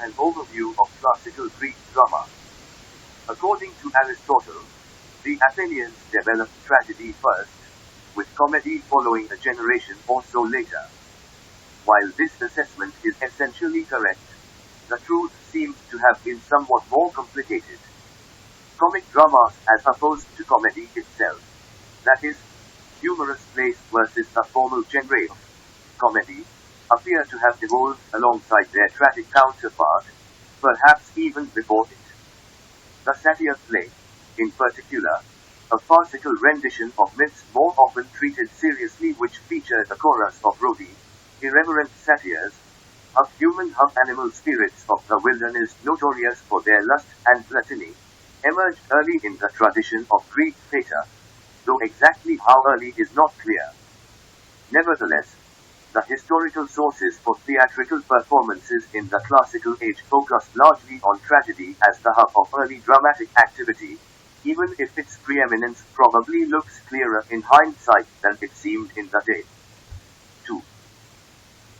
An overview of classical Greek drama. According to Aristotle, the Athenians developed tragedy first, with comedy following a generation or so later. While this assessment is essentially correct, the truth seems to have been somewhat more complicated. Comic dramas, as opposed to comedy itself, that is, humorous plays versus the formal genre of comedy, appear to have evolved alongside their tragic counterpart, perhaps even before it. The satyr play, in particular, a farcical rendition of myths more often treated seriously, which featured a chorus of rowdy, irreverent satyrs, half human half animal spirits of the wilderness notorious for their lust and gluttony, emerged early in the tradition of Greek theatre, though exactly how early is not clear. Nevertheless, the historical sources for theatrical performances in the classical age focused largely on tragedy as the hub of early dramatic activity, even if its preeminence probably looks clearer in hindsight than it seemed in the day. 2.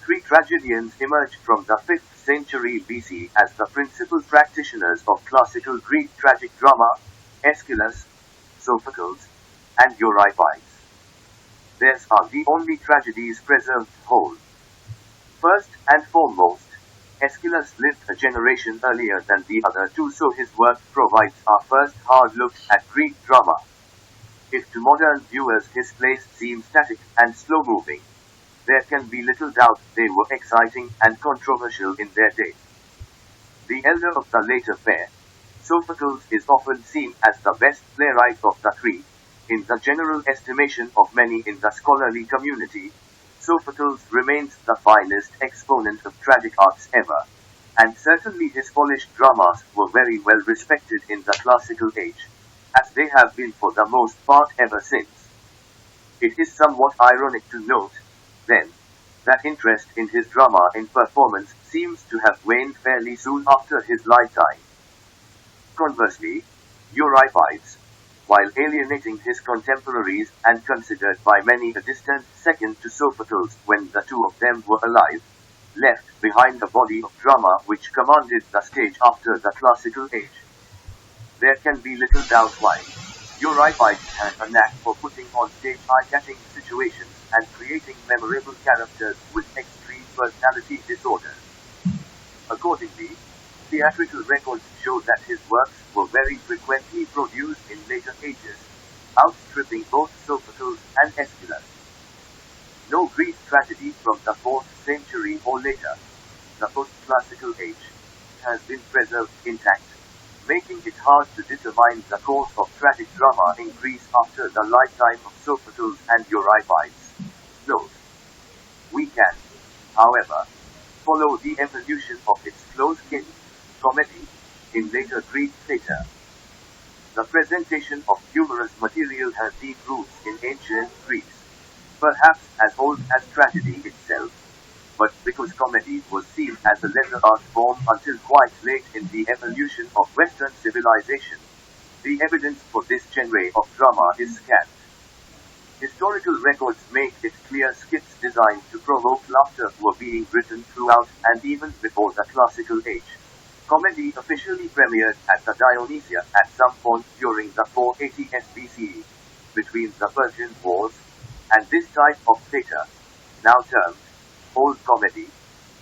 Three tragedians emerged from the 5th century BC as the principal practitioners of classical Greek tragic drama: Aeschylus, Sophocles, and Euripides. Theirs are the only tragedies preserved whole. First and foremost, Aeschylus lived a generation earlier than the other two, so his work provides our first hard look at Greek drama. If to modern viewers his plays seem static and slow-moving, there can be little doubt they were exciting and controversial in their day. The elder of the later pair, Sophocles, is often seen as the best playwright of the three. In the general estimation of many in the scholarly community, Sophocles remains the finest exponent of tragic arts ever, and certainly his polished dramas were very well respected in the classical age, as they have been for the most part ever since. It is somewhat ironic to note, then, that interest in his drama in performance seems to have waned fairly soon after his lifetime. Conversely, Euripides, while alienating his contemporaries and considered by many a distant second to Sophocles when the two of them were alive, left behind a body of drama which commanded the stage after the classical age. There can be little doubt why. Euripides had a knack for putting on stage eye-catching situations and creating memorable characters with extreme personality disorders. Accordingly, theatrical records show that his works were very frequently produced in later ages, outstripping both Sophocles and Aeschylus. No Greek tragedy from the 4th century or later, the post-classical age, has been preserved intact, making it hard to determine the course of tragic drama in Greece after the lifetime of Sophocles and Euripides. Note: we can, however, follow the evolution of its close-kin comedy in later Greek theatre. The presentation of humorous material has deep roots in ancient Greece, perhaps as old as tragedy itself, but because comedy was seen as a letter art form until quite late in the evolution of Western civilization, the evidence for this genre of drama is scant. Historical records make it clear skits designed to provoke laughter were being written throughout and even before the classical age. Comedy officially premiered at the Dionysia at some point during the 480 BCE, between the Persian Wars, and this type of theatre, now termed Old Comedy,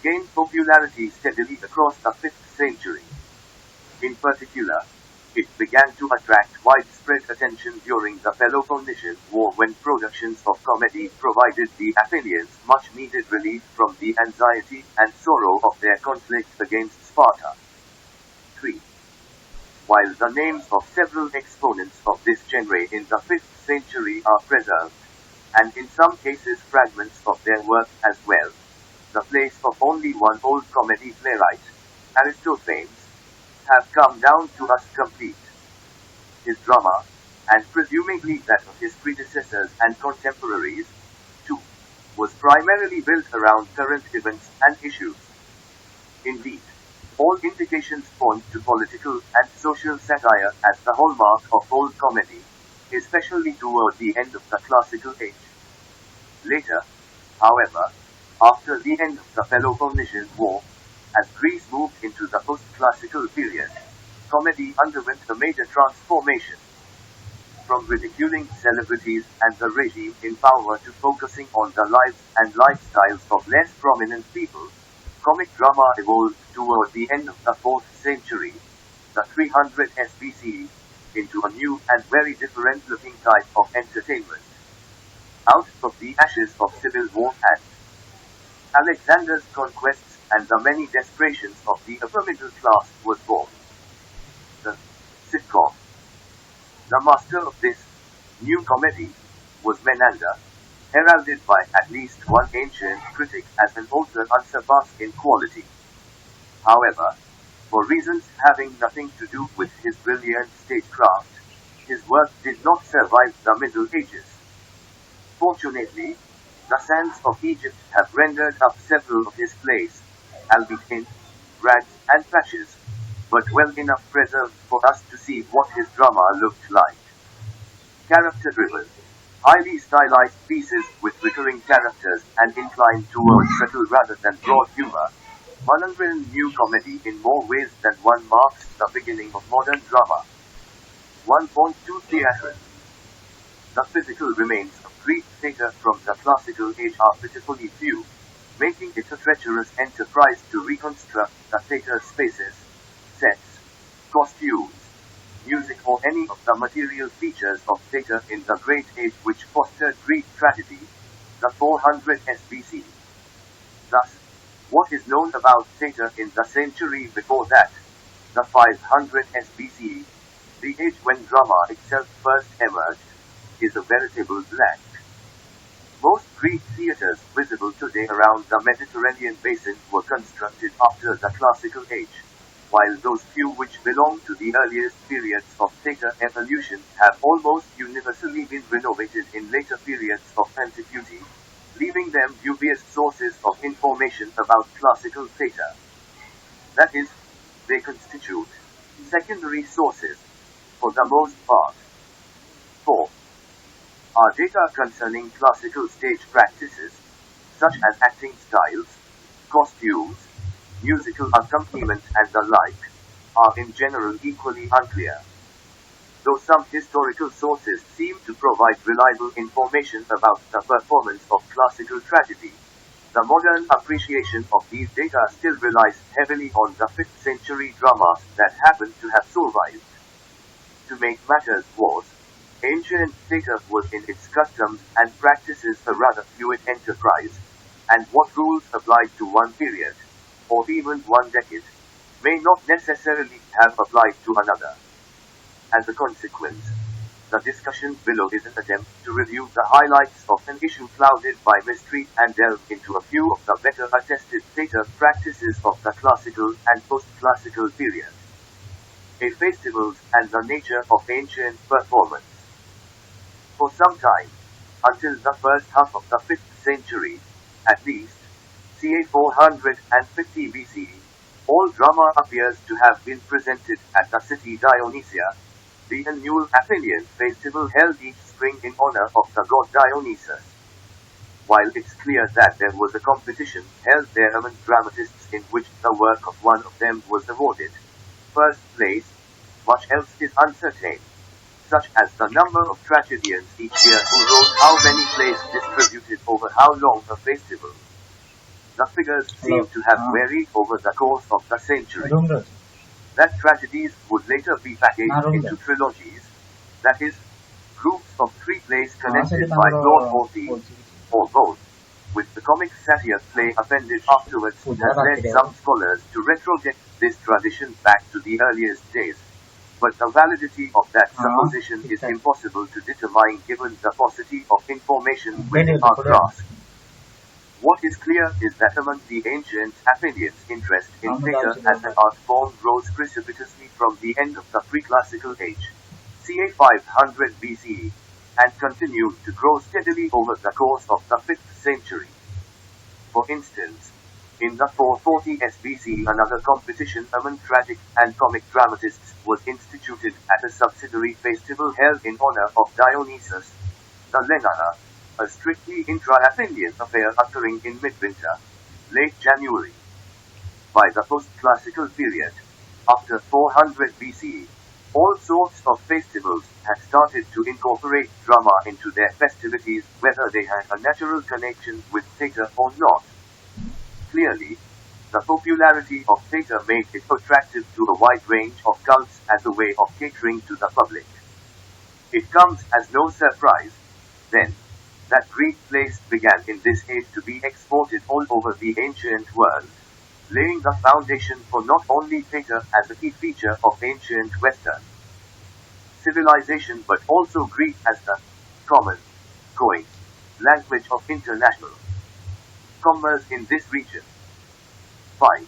gained popularity steadily across the 5th century. In particular, it began to attract widespread attention during the Peloponnesian War, when productions of comedy provided the Athenians much-needed relief from the anxiety and sorrow of their conflict against Sparta. 3. While the names of several exponents of this genre in the 5th century are preserved, and in some cases fragments of their work as well, the plays of only one old comedy playwright, Aristophanes, have come down to us complete. His drama, and presumably that of his predecessors and contemporaries, too, was primarily built around current events and issues. Indeed, all indications point to political and social satire as the hallmark of old comedy, especially toward the end of the classical age. Later, however, after the end of the Peloponnesian War, As Greece moved into the post-classical period, comedy underwent a major transformation. From ridiculing celebrities and the regime in power to focusing on the lives and lifestyles of less prominent people, comic drama evolved toward the end of the 4th century, the 300 BCE, into a new and very different-looking type of entertainment. Out of the ashes of civil war and Alexander's conquests and the many desperations of the upper middle class was born the sitcom. The master of this new comedy was Menander, heralded by at least one ancient critic as an author unsurpassed in quality. However, for reasons having nothing to do with his brilliant stagecraft, his work did not survive the Middle Ages. Fortunately, the sands of Egypt have rendered up several of his plays, albeit in rags and patches, but well enough preserved for us to see what his drama looked like. Character-driven, highly stylized pieces with recurring characters and inclined towards subtle rather than broad humor, Menander's new comedy in more ways than one marks the beginning of modern drama. 1.2 Theatre. The physical remains of Greek theatre from the classical age are pitifully few, making it a treacherous enterprise to reconstruct the theatre spaces, sets, costumes, music or any of the material features of theatre in the great age which fostered Greek tragedy, the 400 BC. Thus, what is known about theatre in the century before that, the 500 BC, the age when drama itself first emerged, is a veritable blank. Most Greek theatres visible today around the Mediterranean basin were constructed after the classical age, while those few which belong to the earliest periods of theatre evolution have almost universally been renovated in later periods of antiquity, leaving them dubious sources of information about classical theatre. That is, they constitute secondary sources, for the most part. 4. Our data concerning classical stage practices, such as acting styles, costumes, musical accompaniment and the like, are in general equally unclear. Though some historical sources seem to provide reliable information about the performance of classical tragedy, the modern appreciation of these data still relies heavily on the 5th century dramas that happen to have survived. To make matters worse, ancient theatre was in its customs and practices a rather fluid enterprise, and what rules applied to one period, or even one decade, may not necessarily have applied to another. As a consequence, the discussion below is an attempt to review the highlights of an issue clouded by mystery and delve into a few of the better attested theatre practices of the classical and post-classical period. A festivals and the nature of ancient performance. For some time, until the first half of the 5th century, at least, ca. 450 BCE, all drama appears to have been presented at the city Dionysia, the annual Athenian festival held each spring in honor of the god Dionysus. While it's clear that there was a competition held there among dramatists in which the work of one of them was awarded first place, much else is uncertain, such as the number of tragedians each year who wrote how many plays distributed over how long a festival. The figures seem to have varied over the course of the century. That tragedies would later be packaged into trilogies, that is, groups of 3 plays connected by plot or both, with the comic satire play appended afterwards, has led some scholars to retroject this tradition back to the earliest days. But the validity of that supposition is impossible to determine given the paucity of information within our grasp. What is clear is that among the ancient Athenians, interest in theatre as an art form rose precipitously from the end of the pre-classical age, ca. 500 BCE, and continued to grow steadily over the course of the 5th century. For instance, in the 440 BCE another competition among tragic and comic dramatists was instituted at a subsidiary festival held in honor of Dionysus, the Lenana, a strictly intra-Athenian affair occurring in midwinter, late January. by the post-classical period, after 400 BCE, all sorts of festivals had started to incorporate drama into their festivities, whether they had a natural connection with theatre or not. Clearly, the popularity of theatre made it attractive to a wide range of cults as a way of catering to the public. It comes as no surprise, then, that Greek plays began in this age to be exported all over the ancient world, laying the foundation for not only theatre as a key feature of ancient Western civilization but also Greek as the common, going language of international commerce in this region. 5.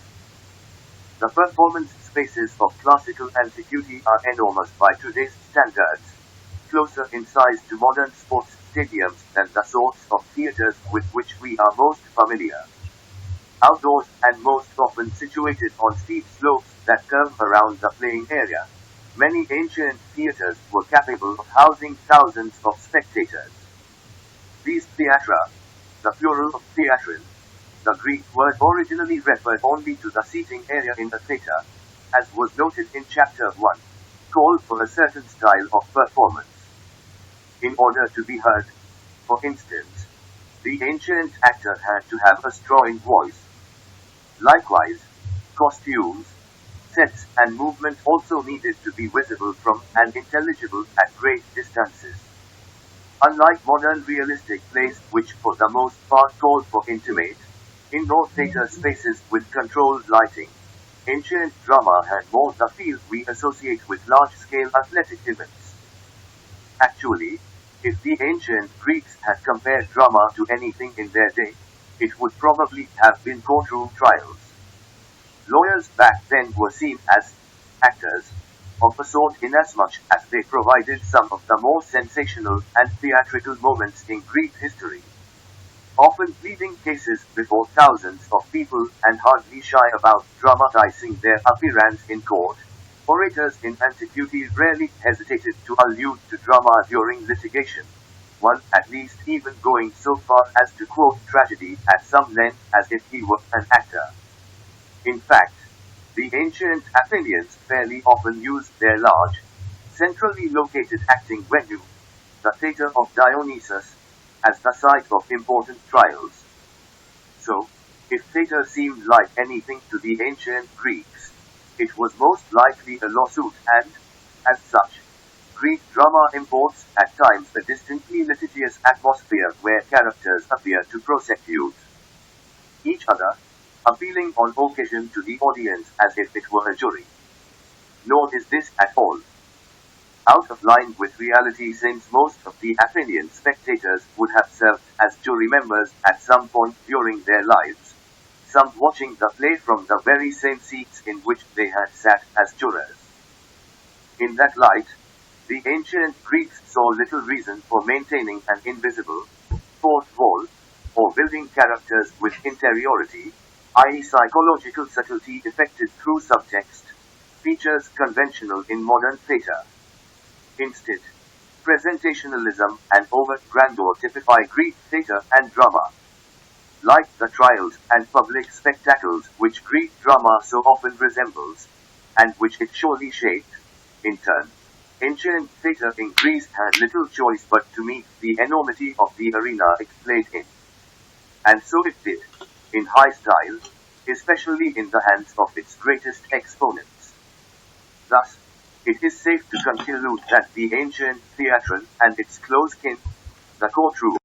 The performance spaces of classical antiquity are enormous by today's standards, closer in size to modern sports stadiums than the sorts of theatres with which we are most familiar. Outdoors and most often situated on steep slopes that curve around the playing area, many ancient theatres were capable of housing thousands of spectators. These theatra, the plural of theatrin, the Greek word originally referred only to the seating area in a theatre, as was noted in chapter 1, called for a certain style of performance. In order to be heard, for instance, the ancient actor had to have a strong voice. Likewise, costumes, sets and movement also needed to be visible from and intelligible at great distances. Unlike modern realistic plays which for the most part called for intimate, indoor theatre spaces with controlled lighting, ancient drama had more the feel we associate with large-scale athletic events. Actually, if the ancient Greeks had compared drama to anything in their day, it would probably have been courtroom trials. Lawyers back then were seen as actors of a sort inasmuch as they provided some of the more sensational and theatrical moments in Greek history, often pleading cases before thousands of people and hardly shy about dramatizing their appearance in court. Orators in antiquity rarely hesitated to allude to drama during litigation, one at least even going so far as to quote tragedy at some length as if he were an actor. In fact, the ancient Athenians fairly often used their large, centrally located acting venue, the theatre of Dionysus, as the site of important trials. So, if theatre seemed like anything to the ancient Greeks, it was most likely a lawsuit and, as such, Greek drama imports at times a distinctly litigious atmosphere where characters appear to prosecute each other, appealing on occasion to the audience as if it were a jury. Nor is this at all out of line with reality, since most of the Athenian spectators would have served as jury members at some point during their lives, some watching the play from the very same seats in which they had sat as jurors. In that light, the ancient Greeks saw little reason for maintaining an invisible fourth wall, or building characters with interiority, i.e. psychological subtlety effected through subtext, features conventional in modern theatre. Instead, presentationalism and overt grandeur typify Greek theatre and drama. Like the trials and public spectacles which Greek drama so often resembles, and which it surely shaped, in turn, ancient theatre in Greece had little choice but to meet the enormity of the arena it played in. And so it did, in high style, especially in the hands of its greatest exponents. Thus, it is safe to conclude that the ancient theatron and its close kin, the courtroom,